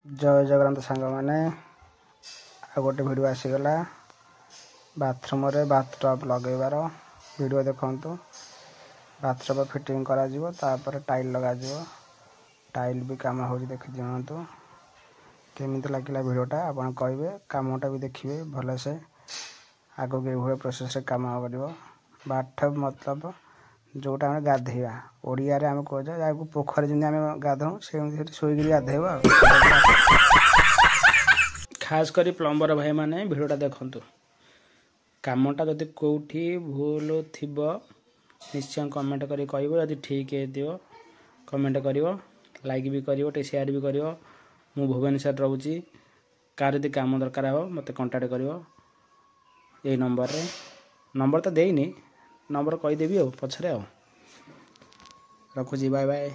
जय जगन्नाथ सांग मैंने आ गोटे भिडियो आसीगला बाथरूम रे बाथटब लगेबार वीडियो देखु। बाथटब फिटिंग करा जिवो तापर टाइल लगा जिवो। टाइल भी काम हो देखि दियंतु केमिति लागिला वीडियोटा आपण कहबे। कामटा भी देखिए भले से आगो के भले प्रोसेस रे काम करिवो। बाथटब मतलब जोटा हम गाधेवा ओडिया रे हम कह जा पोखर जिन हम गाधो से सोईगिरी गाधेवा। खास करी प्लम्बर भाई माने वीडियोटा देखंतु। कामटा जदि कोठी भूल थिबो निश्चय कमेंट करी कहबो। यदि ठीक हे दियो कमेंट करिवो, लाइक भी करिवो, टे शेयर भी करिवो। मु भुवनेश्वर रहूची। कार यदि काम दरकार हो मते कांटेक्ट करिवो ए नंबर रे। नंबर तो देइनी, नंबर कहि देबी पछरे। रखुची, बाय बाय।